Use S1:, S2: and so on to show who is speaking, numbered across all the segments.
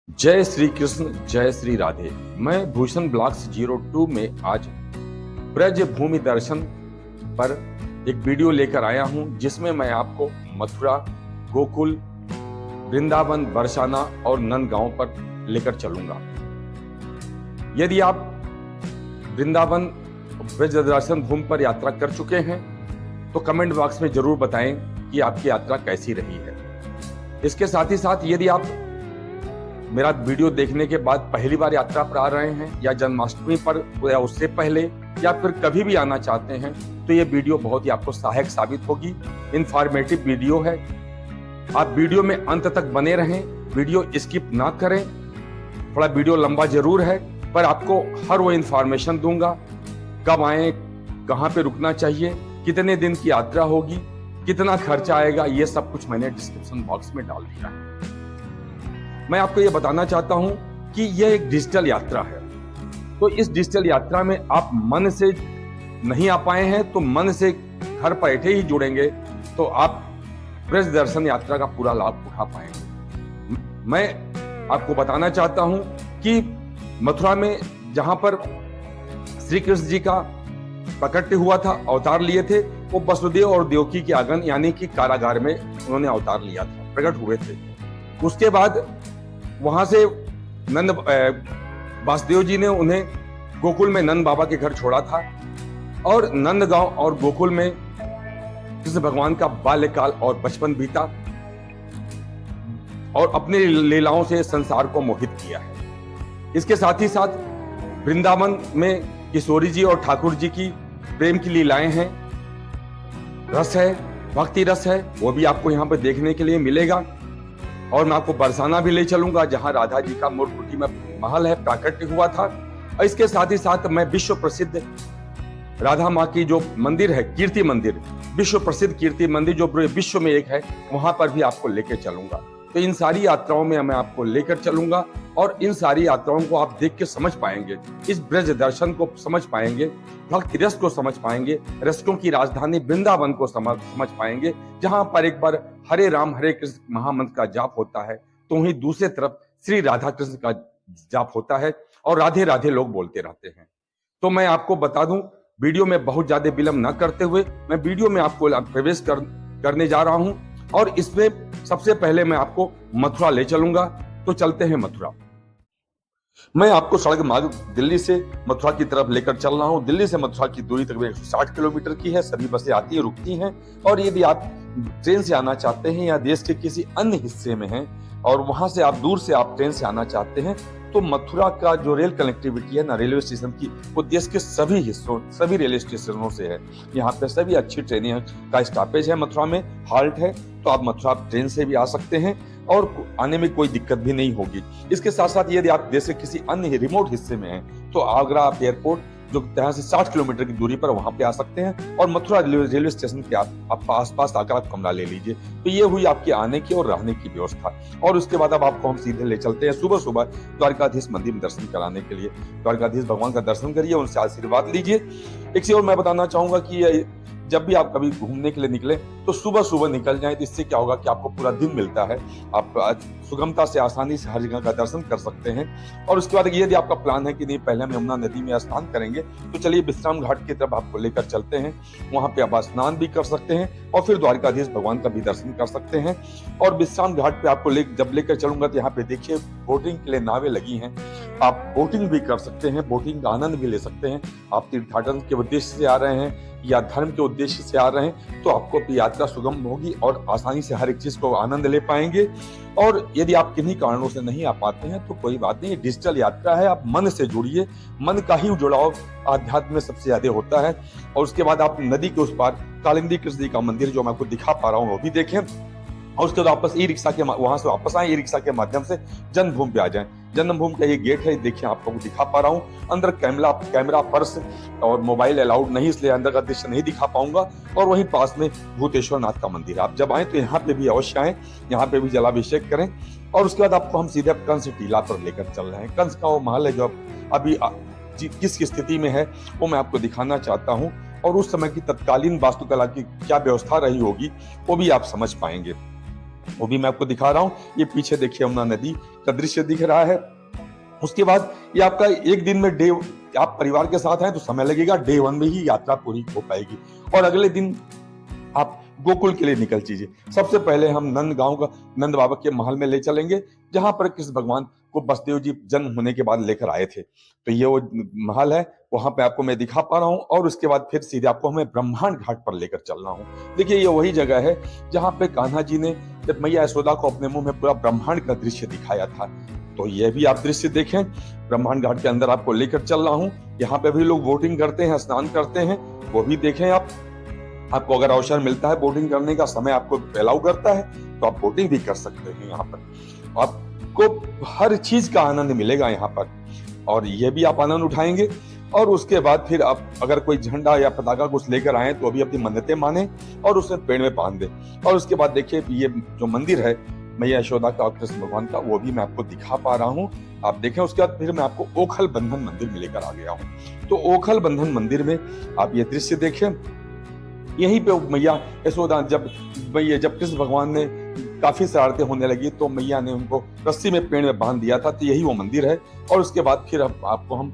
S1: जय श्री कृष्ण, जय श्री राधे। मैं भूषण ब्लॉग्स 02 में आज ब्रज भूमि दर्शन पर एक वीडियो लेकर आया हूं, जिसमें मैं आपको मथुरा, गोकुल, वृंदावन, बरसाना और नंदगांव पर लेकर चलूंगा। यदि आप वृंदावन ब्रज दर्शन भूमि पर यात्रा कर चुके हैं तो कमेंट बॉक्स में जरूर बताएं कि आपकी यात्रा कैसी रही है। इसके साथ ही साथ यदि आप मेरा वीडियो देखने के बाद पहली बार यात्रा पर आ रहे हैं या जन्माष्टमी पर या उससे पहले या फिर कभी भी आना चाहते हैं तो ये वीडियो बहुत ही आपको सहायक साबित होगी। इंफॉर्मेटिव वीडियो है। आप वीडियो में अंत तक बने रहें, वीडियो स्किप ना करें। थोड़ा वीडियो लंबा जरूर है पर आपको हर वो इंफॉर्मेशन दूंगा, कब आए, कहाँ पे रुकना चाहिए, कितने दिन की यात्रा होगी, कितना खर्चा आएगा, ये सब कुछ मैंने डिस्क्रिप्शन बॉक्स में डाल दिया है। मैं आपको ये बताना चाहता हूं कि यह एक डिजिटल यात्रा है, तो इस डिजिटल यात्रा में आप मन से नहीं आ पाए हैं तो मन से घर बैठे ही जुड़ेंगे तो आप ब्रज दर्शन यात्रा का पूरा लाभ उठा पाएंगे। मैं आपको बताना चाहता हूं कि मथुरा में जहां पर श्री कृष्ण जी का प्रकट हुआ था, अवतार लिए थे, वो वसुदेव और देवकी के आंगन यानी कि कारागार में उन्होंने अवतार लिया था, प्रकट हुए थे। उसके बाद वहां से नंद वासुदेव जी ने उन्हें गोकुल में नंद बाबा के घर छोड़ा था और नंदगांव और गोकुल में कृष्ण भगवान का बाल्यकाल और बचपन बीता और अपनी लीलाओं से संसार को मोहित किया है। इसके साथ ही साथ वृंदावन में किशोरी जी और ठाकुर जी की प्रेम की लीलाएं हैं, रस है, भक्ति रस है, वो भी आपको यहाँ पे देखने के लिए मिलेगा। और मैं आपको बरसाना भी ले चलूंगा जहां राधा जी का मूर्ति में महल है, प्राकट्य हुआ था। और इसके साथ ही साथ मैं विश्व प्रसिद्ध राधा माँ की जो मंदिर है, कीर्ति मंदिर, विश्व प्रसिद्ध कीर्ति मंदिर जो विश्व में एक है, वहां पर भी आपको लेकर चलूंगा। तो इन सारी यात्राओं में मैं आपको लेकर चलूंगा और इन सारी यात्राओं को आप देख के समझ पाएंगे, इस ब्रज दर्शन को समझ पाएंगे, भक्ति रस को समझ पाएंगे, रसकों की राजधानी वृंदावन को समझ पाएंगे, जहां पर एक बार हरे राम हरे कृष्ण महामंत्र का जाप होता है तो वहीं दूसरी तरफ श्री राधा कृष्ण का जाप होता है और राधे राधे लोग बोलते रहते हैं। तो मैं आपको बता दूं, वीडियो में बहुत ज्यादा विलंब न करते हुए मैं वीडियो में आपको प्रवेश करने जा रहा हूं और इसमें सबसे पहले मैं आपको मथुरा ले चलूंगा। तो चलते हैं मथुरा। मैं आपको सड़क मार्ग दिल्ली से मथुरा की तरफ लेकर चल रहा हूं। दिल्ली से मथुरा की दूरी तकरीबन 160 किलोमीटर की है। सभी बसें आती हैं, रुकती हैं। और यदि आप ट्रेन से आना चाहते हैं या देश के किसी अन्य हिस्से में हैं और वहां से आप दूर से आप ट्रेन से आना चाहते हैं तो मथुरा का जो रेल कनेक्टिविटी है ना, रेलवे स्टेशन की, वो देश के सभी हिस्सों, सभी रेलवे स्टेशनों से है। यहाँ पे सभी अच्छी ट्रेनें का स्टॉपेज है, मथुरा में हाल्ट है, तो आप मथुरा ट्रेन से भी आ सकते हैं और आने में कोई दिक्कत भी नहीं होगी। इसके साथ साथ यदि आप देश के किसी अन्य रिमोट हिस्से में हैं तो आगरा एयरपोर्ट जो यहाँ से 60 किलोमीटर की दूरी पर वहां पे आ सकते हैं और मथुरा रेलवे स्टेशन के आप आसपास आकर आप कमरा ले लीजिए। तो ये हुई आपकी आने की और रहने की व्यवस्था। और उसके बाद अब आपको हम सीधे ले चलते हैं सुबह सुबह द्वारकाधीश मंदिर में दर्शन कराने के लिए। द्वारकाधीश भगवान का दर्शन करिए, उनसे आशीर्वाद लीजिए। एक चीज और मैं बताना चाहूंगा कि जब भी आप कभी घूमने के लिए निकले तो सुबह सुबह निकल जाएं, तो इससे क्या होगा कि आपको पूरा दिन मिलता है, आप सुगमता से आसानी से हर जगह का दर्शन कर सकते हैं। और उसके बाद यदि आपका प्लान है कि नहीं पहले हम यमुना नदी में स्नान करेंगे तो चलिए विश्राम घाट की तरफ आपको लेकर चलते हैं। वहां पे आप स्नान भी कर सकते हैं और फिर द्वारकाधीश भगवान का भी दर्शन कर सकते हैं। और विश्राम घाट पे आपको जब लेकर चलूंगा तो यहाँ पे देखिए बोटिंग के लिए नावें लगी हैं, आप बोटिंग भी कर सकते हैं, बोटिंग का आनंद भी ले सकते हैं। आप तीर्थाटन के उद्देश्य से आ रहे हैं या धर्म के उद्देश्य से आ रहे हैं तो आपको यात्रा सुगम होगी और आसानी से हर एक चीज को आनंद ले पाएंगे। और यदि आप किन्हीं कारणों से नहीं आ पाते हैं तो कोई बात नहीं, डिजिटल यात्रा है, आप मन से जुड़िए, मन का ही जुड़ाव आध्यात्म में सबसे ज्यादा होता है। और उसके बाद आप नदी के उस पार कालिंदी कृष्ण जी का मंदिर जो मैं आपको दिखा पा रहा हूँ वो भी देखें और उसके बाद वापस ई रिक्शा के वहां से वापस आए, ई रिक्शा के माध्यम से जन्मभूमि पे आ जाएं। जन्मभूमि का ये गेट है, देखिए आपको दिखा पा रहा हूँ। अंदर कैमरा पर्स और मोबाइल अलाउड नहीं, इसलिए अंदर का दृश्य नहीं दिखा पाऊंगा। और वहीं पास में भूतेश्वर नाथ का मंदिर, आप जब आए तो यहाँ पे भी अवश्य आए, यहाँ पे भी जलाभिषेक करें। और उसके बाद आपको हम सीधे कंस टीला पर लेकर चल रहे हैं। कंस का वो महल है जो अभी किस स्थिति में है वो मैं आपको दिखाना चाहता हूँ और उस समय की तत्कालीन वास्तुकला की क्या व्यवस्था रही होगी वो भी आप समझ पाएंगे। वो भी मैं आपको दिखा रहा हूँ। ये पीछे देखिए यमुना नदी का दृश्य दिख रहा है। उसके बाद ये आपका एक दिन में आप परिवार के साथ हैं तो समय लगेगा, डे 1 में ही यात्रा पूरी हो पाएगी और अगले दिन आप गोकुल के लिए निकल चीजिए। सबसे पहले हम नंदगांव का नंद बाबा के महल में ले चलेंगे, जहां पर कृष्ण भगवान को बसदेव जी जन्म होने के बाद लेकर आए थे। तो ये वो महल है, वहां पे आपको मैं दिखा पा रहा हूँ। और उसके बाद फिर सीधे आपको हमें ब्रह्मांड घाट पर लेकर चलना हूँ। देखिए ये वही जगह है जहां पे कान्हा जी ने जब मैया यशोदा को अपने मुंह में पूरा ब्रह्मांड का दृश्य दिखाया था। तो ये भी आप दृश्य देखें, ब्रह्मांड घाट के अंदर आपको लेकर चल रहा हूँ। यहाँ पे भी लोग बोटिंग करते हैं, स्नान करते हैं, वो भी देखें आप। आपको अगर अवसर मिलता है बोटिंग करने का, समय आपको अलाउ करता है तो आप बोटिंग भी कर सकते हैं। यहाँ पर आपको हर चीज का आनंद मिलेगा यहाँ पर, और ये भी आप आनंद उठाएंगे। और उसके बाद फिर आप अगर कोई झंडा या पताका कुछ लेकर आए तो अभी अपनी मन्नतें माने और उसे पेड़ में बांध दे। और उसके बाद देखिए ये जो मंदिर है मैया यशोदा का और कृष्ण भगवान का, वो भी मैं आपको दिखा पा रहा हूँ। आप देखें। उसके बाद फिर मैं आपको ओखल बंधन मंदिर में लेकर आ गया हूँ। तो ओखल बंधन मंदिर में आप ये दृश्य देखें। यहीं पे मैया यशोदा जब कृष्ण भगवान ने काफी शरारतें होने लगी तो मैया ने उनको रस्सी में पेड़ में बांध दिया था। तो यही वो मंदिर है। और उसके बाद फिर आपको हम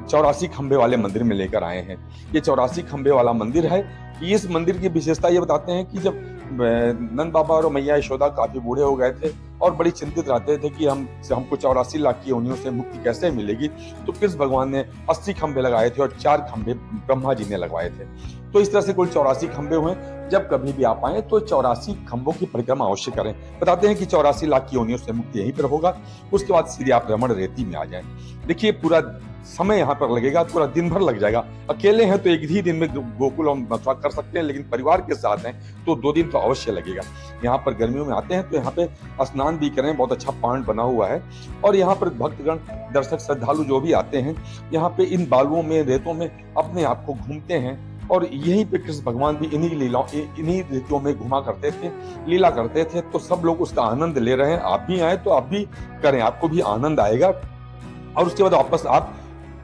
S1: 84 खंबे वाले मंदिर में लेकर आए हैं। ये 84 खंबे वाला मंदिर है। इस मंदिर की विशेषता ये बताते हैं कि जब नंद बाबा और मैया यशोदा काफी बूढ़े हो गए थे और बड़ी चिंतित रहते थे कि हमको 84 लाख की योनियों से मुक्ति कैसे मिलेगी, तो कृष्ण भगवान ने 80 खंबे लगाए थे और 4 खंबे ब्रह्मा जी ने लगवाए थे। तो इस तरह से कुल 84 खंबे हुए। जब कभी भी आप आए तो 84 खंबों की परिक्रमा अवश्य करें। बताते हैं कि 84 लाख की योनियों से मुक्ति यहीं पर होगा। उसके बाद सीधे आप रमण रेती में आ जाएं। देखिए पूरा समय यहाँ पर लगेगा, पूरा दिन भर लग जाएगा। अकेले हैं तो एक ही दिन में गोकुल और मथुरा कर सकते हैं, लेकिन परिवार के साथ हैं तो 2 दिन तो अवश्य लगेगा। यहाँ पर गर्मियों में आते हैं तो यहाँ पे स्नान भी करें, बहुत अच्छा पांड बना हुआ है। और यहाँ पर भक्तगण, दर्शक, श्रद्धालु जो भी आते हैं यहाँ पे इन बालुओं में, रेतों में अपने आप को घूमते हैं। और यहीं पे कृष्ण भगवान भी इन्हीं रीतियों में घुमा करते थे, लीला करते थे। तो सब लोग उसका आनंद ले रहे हैं। आप भी आए तो आप भी करें, आपको भी आनंद आएगा। और उसके बाद वापस आप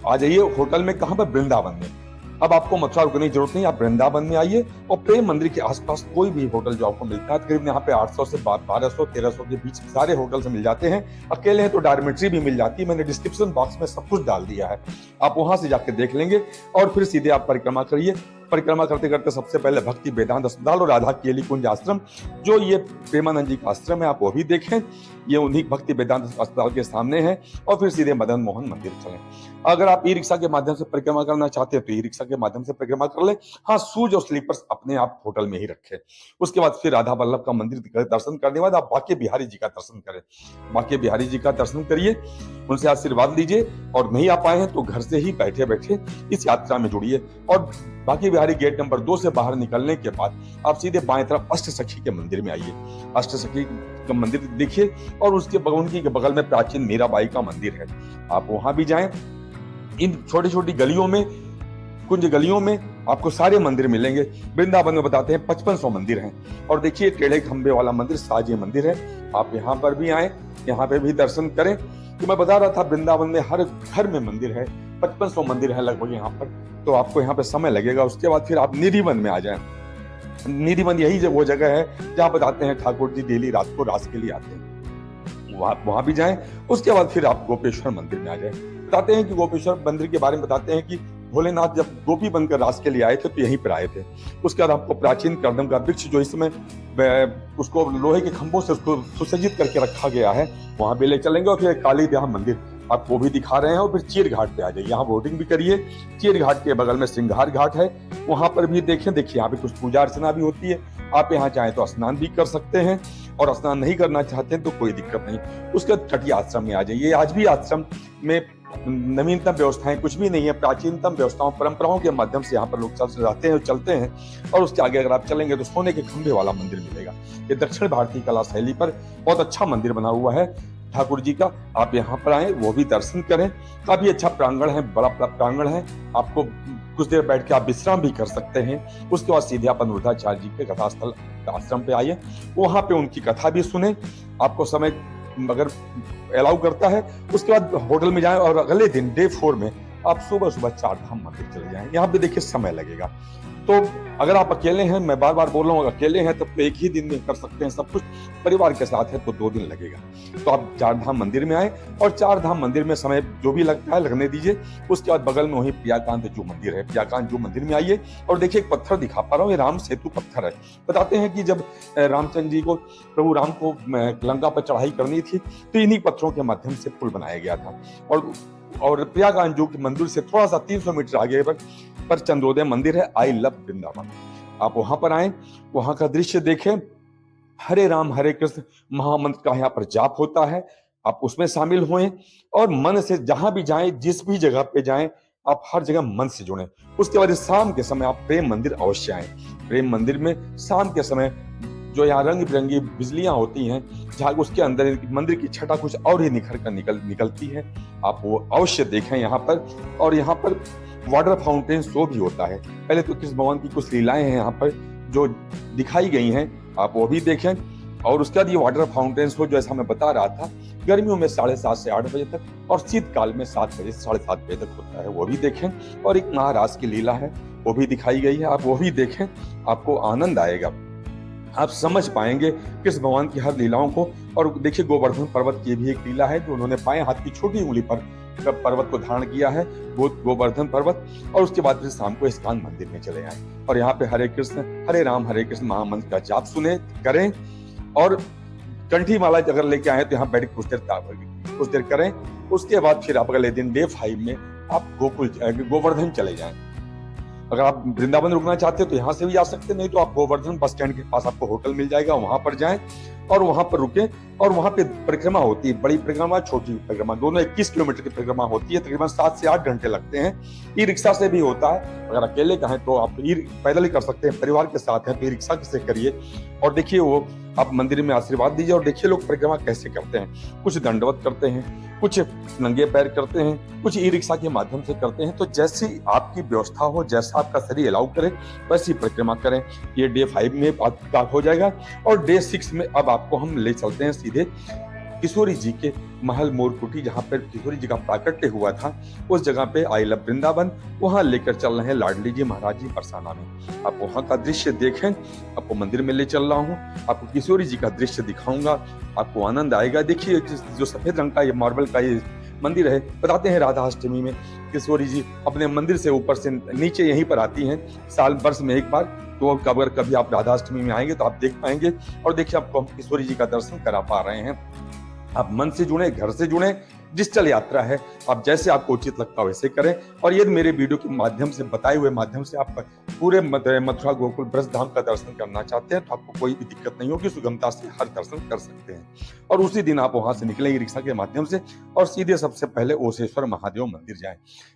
S1: आ जाइए होटल में, कहां पर? वृंदावन में। अब आपको मथुरा रुकने की जरूरत नहीं, आप वृंदावन में आइए और प्रेम मंदिर के आसपास कोई भी होटल जो आपको मिलता है, तकरीबन यहाँ पे 800 से 1200 1300 के बीच सारे होटल से मिल जाते हैं। अकेले हैं तो डॉर्मेट्री भी मिल जाती है। मैंने डिस्क्रिप्शन बॉक्स में सब कुछ डाल दिया है, आप वहां से जाकर देख लेंगे। और फिर सीधे आप परिक्रमा करिए। परिक्रमा करते करते सबसे पहले भक्ति वेदांत अस्पताल और राधा केली कुंज आश्रम, जो ये प्रेमानंद जी का आश्रम है, आप वो भी देखें। ये उन्हीं भक्ति वेदांत अस्पताल के सामने है। और फिर सीधे मदन मोहन मंदिर चलें। अगर आप ई रिक्शा के माध्यम से परिक्रमा करना चाहते हैं तो ई रिक्शा के माध्यम से परिक्रमा कर ले। हाँ, शूज और स्लीपर्स अपने आप होटल में ही रखें। उसके बाद फिर राधा वल्लभ का मंदिर दर्शन करने के बाद आप बांके बिहारी जी का दर्शन करें। बांके बिहारी जी का दर्शन करिए, उनसे आशीर्वाद लीजिए। और नहीं आ पाए हैं तो घर से ही बैठे बैठे इस यात्रा में जुड़िए। और बांके बिहारी गेट नंबर 2 से बाहर निकलने के बाद आप सीधे बाएं तरफ अष्ट सखी के मंदिर में आइए। अष्ट सखी का मंदिर देखिए और उसके उनकी बगल में प्राचीन मीराबाई का मंदिर है, आप वहां भी जाएं। इन छोटी छोटी गलियों में, कुंज गलियों में आपको सारे मंदिर मिलेंगे। वृंदावन में बताते हैं 5500 मंदिर हैं। और देखिए टेढ़े खंबे वाला मंदिर साजे मंदिर है, आप यहाँ पर भी आए, यहाँ पे भी दर्शन करें। तो मैं बता रहा था वृंदावन में हर घर में मंदिर है, 5500 मंदिर है लगभग यहाँ पर। तो आपको यहाँ पे समय लगेगा। उसके बाद फिर आप निधिवन में आ जाएं। निधिवन यही वो जगह है जहाँ बताते हैं ठाकुर जी डेली रात को रास के लिए आते हैं, वहां भी जाएं। उसके बाद फिर आप गोपेश्वर मंदिर में आ जाएं। बताते हैं कि गोपेश्वर मंदिर के बारे में बताते हैं कि भोलेनाथ जब गोपी बनकर रास के लिए आए थे तो यहीं पर आए थे। उसके बाद आपको प्राचीन कर्दम का वृक्ष, जो इसमें उसको लोहे के खंभों से उसको सुसज्जित करके रखा गया है, वहां भी ले चलेंगे। और फिर काली देहा मंदिर आपको भी दिखा रहे हैं। और फिर चीर घाट पे आ जाइए, यहाँ बोटिंग भी करिए। चीर घाट के बगल में श्रृंगार घाट है, वहां पर भी देखें। देखिए यहाँ पे कुछ पूजा अर्चना भी होती है। आप यहाँ चाहें तो स्नान भी कर सकते हैं, और स्नान नहीं करना चाहते हैं तो कोई दिक्कत नहीं। उसके तटीय आश्रम में आ जाइए। आज भी आश्रम में नवीनतम व्यवस्थाएं कुछ भी नहीं है, प्राचीनतम व्यवस्थाओं, परंपराओं के माध्यम से यहाँ पर लोग रहते हैं और चलते हैं। और उसके आगे अगर आप चलेंगे तो सोने के खंभे वाला मंदिर मिलेगा। ये दक्षिण भारतीय कला शैली पर बहुत अच्छा मंदिर बना हुआ है ठाकुर जी का। आप यहाँ पर आए, वो भी दर्शन करें। काफी अच्छा प्रांगण है, बड़ा प्रांगण है। आपको कुछ देर बैठ के आप विश्राम भी कर सकते हैं। उसके बाद सीधे आप अनुरुद्धाचार्य जी के कथास्थल आश्रम पे आइए, वहां पे उनकी कथा भी सुने। आपको समय अगर अलाउ करता है, उसके बाद होटल में जाएं। और अगले दिन डे 4 में आप सुबह सुबह 4 धाम मंदिर चले जाएं। यहाँ पे देखिए समय लगेगा। तो अगर आप अकेले हैं, मैं बार बार बोल रहा हूँ, अकेले हैं तब तो एक ही दिन में कर सकते हैं सब कुछ। परिवार के साथ है तो 2 दिन लगेगा। तो आप 4 धाम मंदिर में आए और 4 धाम मंदिर में समय जो भी लगता है लगने दीजिए। उसके बाद बगल में वही प्रियाकांत जू मंदिर है, प्रियाकांत जू मंदिर में आइए और देखिए एक पत्थर दिखा पा रहा हूँ, ये राम सेतु पत्थर है। बताते हैं कि जब रामचंद्र जी को, प्रभु राम को लंका पर चढ़ाई करनी थी तो इन्हीं पत्थरों के माध्यम से पुल बनाया गया था। और प्रियाकांत जू के मंदिर से थोड़ा सा 300 मीटर आगे पर चंद्रोदय मंदिर है, आई लव वृंदावन। आप वहां पर आए, वहां का दृश्य देखें। हरे राम हरे कृष्ण महामंत्र का यहाँ पर जाप होता है, आप उसमें शामिल हुए और मन से जहां भी जाएं, जिस भी जगह पे जाएं, आप हर जगह मन से जुड़ें। उसके बाद शाम के समय आप प्रेम मंदिर अवश्य आए। प्रेम मंदिर में शाम के समय जो यहाँ रंग बिरंगी बिजलियां होती हैं, जहाँ उसके अंदर मंदिर की छटा कुछ और ही निखर कर निकलती है, आप वो अवश्य देखें यहाँ पर। और यहाँ पर वाटर फाउंटेन शो भी होता है। पहले तो कृष्ण भगवान की कुछ लीलाएं हैं यहाँ पर जो दिखाई गई हैं, आप वो भी देखें। और उसके बाद ये वाटर फाउंटेन शो जैसा मैं बता रहा था, गर्मियों में 7:30 से 8 बजे तक और शीतकाल में 7 बजे से 7:30 बजे तक होता है, वो भी देखें। और एक महाराज की लीला है, वो भी दिखाई गई है, आप वो भी देखें, आपको आनंद आएगा। आप समझ पाएंगे कृष्ण भगवान की हर लीलाओं को। और देखिए गोवर्धन पर्वत की भी एक लीला है जो उन्होंने बाएं हाथ की छोटी उंगली पर पर्वत को धारण किया है, वो गोवर्धन पर्वत। और उसके बाद फिर शाम को इस्कॉन मंदिर में चले आए और यहाँ पे हरे कृष्ण हरे राम हरे कृष्ण महामंत्र का जाप सुने करें। और कंठी माला अगर लेके आए तो यहाँ बैठ कुछ देर करें। उसके बाद फिर आप अगले दिन डे 5 में आप गोवर्धन चले जाएं। अगर आप वृंदावन रुकना चाहते हो तो यहाँ से भी जा सकते हैं, नहीं तो आप गोवर्धन बस स्टैंड के पास आपको होटल मिल जाएगा, वहां पर जाएं और वहां पर रुके। और वहां पे परिक्रमा होती है, बड़ी परिक्रमा छोटी परिक्रमा, दोनों 21 किलोमीटर की परिक्रमा होती है, तकरीबन 7 से 8 घंटे लगते हैं। ई रिक्शा से भी होता है, अगर अकेले का है तो आप पैदल ही कर सकते हैं, परिवार के साथ है तो ई रिक्शा से करिए। और देखिए वो आप मंदिर में आशीर्वाद दीजिए और देखिए लोग परिक्रमा कैसे करते हैं। कुछ दंडवत करते हैं, कुछ नंगे पैर करते हैं, कुछ ई रिक्शा के माध्यम से करते हैं। तो जैसी आपकी व्यवस्था हो, जैसा आपका शरीर अलाउ करे, वैसी परिक्रमा करें। ये डे 5 में आपका हो जाएगा। और डे 6 में अब आपको हम ले चलते हैं सीधे किशोरी जी के महल मोरकुटी, जहाँ पर किशोरी जी का प्राकट्य हुआ था, उस जगह पे आई लव वृंदावन, वहां लेकर चल रहे हैं लाडली जी महाराज जी बरसाना में। आप वहां का दृश्य देखें, आपको मंदिर में ले चल रहा हूँ, आपको किशोरी जी का दृश्य दिखाऊंगा, आपको आनंद आएगा। देखिए जो सफेद रंग का ये मार्बल का ये मंदिर है, बताते हैं राधा अष्टमी में किशोरी जी अपने मंदिर से ऊपर से नीचे यहीं पर आती हैं साल वर्ष में एक बार। तो अगर कभी आप राधा अष्टमी में आएंगे तो आप देख पाएंगे। और देखिए आपको हम किशोरी जी का दर्शन करा पा रहे हैं। आप मन से जुड़े, घर से जुड़े, डिजिटल यात्रा है, आप जैसे आपको उचित लगता वैसे करें। और यदि मेरे वीडियो के माध्यम से, बताए हुए माध्यम से आप पूरे मथुरा गोकुल ब्रज धाम का दर्शन करना चाहते हैं तो आपको कोई भी दिक्कत नहीं होगी, सुगमता से हर दर्शन कर सकते हैं। और उसी दिन आप वहां से निकलेंगे रिक्शा के माध्यम से और सीधे सबसे पहले ओसेश्वर महादेव मंदिर जाएं।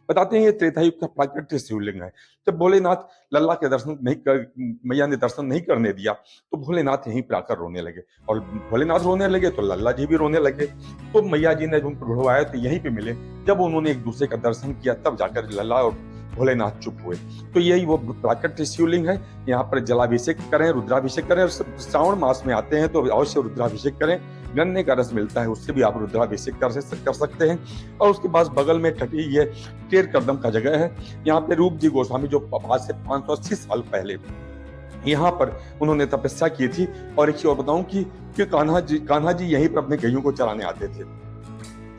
S1: बताते हैं ये त्रेतायुग का प्राकृतिक शिवलिंग है। जब भोलेनाथ लल्ला के दर्शन नहीं कर, मैया ने दर्शन नहीं करने दिया तो भोलेनाथ यहीं पर आकर रोने लगे और भोलेनाथ रोने लगे तो लल्ला जी भी रोने लगे। तो मैया जी ने उनको ढूंढवाया तो यहीं पे मिले। जब उन्होंने एक दूसरे का दर्शन किया तब जाकर लल्ला और भोलेनाथ चुप हुए। तो यही वो प्राकृतिक शिवलिंग है। यहाँ पर जलाभिषेक करें, रुद्राभिषेक करें। और श्रावण मास में आते हैं तो अवश्य रुद्राभिषेक करें। गन्ने का रस मिलता है, उससे भी आप रुद्राभिषेक कर सकते हैं। और उसके पास बगल में ठटी ये केर करदम का जगह है। यहाँ पे रूप जी गोस्वामी जो आज से 580 साल पहले यहाँ पर उन्होंने तपस्या की थी। और एक और बताऊं कि कान्हा जी यहीं पर अपने गैयों को चराने आते थे।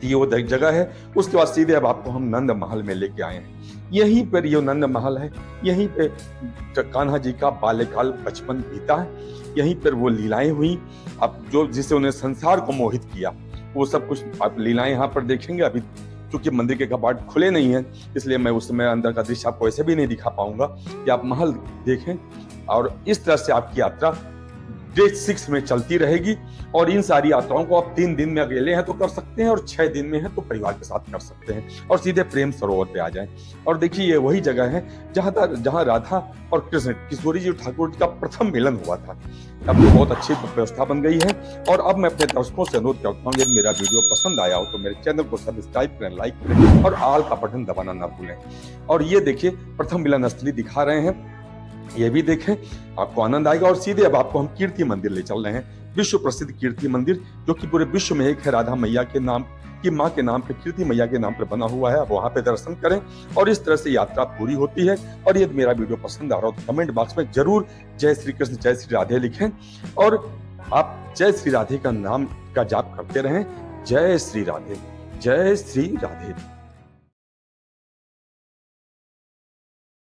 S1: ये वो जगह है। उसके बाद सीधे अब आपको हम नंद महल में लेके आए हैं। यहीं पर ये नंद महल है, यहीं पे कान्हा जी का बाल्यकाल बचपन बीता है, यहीं पर वो लीलाएं हुई। अब जो जिससे उन्हें संसार को मोहित किया वो सब कुछ आप लीलाएं यहाँ पर देखेंगे। अभी क्योंकि मंदिर के कपाट खुले नहीं हैं इसलिए मैं उस समय अंदर का दृश्य आपको ऐसे भी नहीं दिखा पाऊंगा कि आप महल देखें। और इस तरह से आपकी यात्रा डे 6 में चलती रहेगी। और इन सारी यात्राओं को आप 3 दिन में अकेले हैं तो कर सकते हैं और 6 दिन में हैं तो परिवार के साथ कर सकते हैं। और सीधे प्रेम सरोवर पे आ जाएं। और देखिए ये वही जगह है जहाँ राधा और कृष्ण, किशोरी जी और ठाकुर जी का प्रथम मिलन हुआ था। अब तो बहुत अच्छी व्यवस्था बन गई है। और अब मैं अपने दर्शकों से अनुरोध करता हूँ, यदि मेरा वीडियो पसंद आया हो तो मेरे चैनल को सब्सक्राइब करें, लाइक करें और आल का बटन दबाना ना भूलें। और ये देखिए प्रथम मिलन स्थली दिखा रहे हैं, ये भी देखें, आपको आनंद आएगा। और सीधे अब आपको हम कीर्ति मंदिर ले चल रहे हैं, विश्व प्रसिद्ध कीर्ति मंदिर जो कि पूरे विश्व में एक है। राधा मैया के नाम कि माँ के नाम पे, कीर्ति मैया के नाम पे बना हुआ है, आप वहां पे दर्शन करें और इस तरह से यात्रा पूरी होती है। और यदि मेरा वीडियो पसंद आ रहा हो तो कमेंट बॉक्स में जरूर जय श्री कृष्ण, जय श्री राधे लिखें और आप जय श्री राधे का नाम का जाप करते रहें। जय श्री राधे, जय श्री राधे।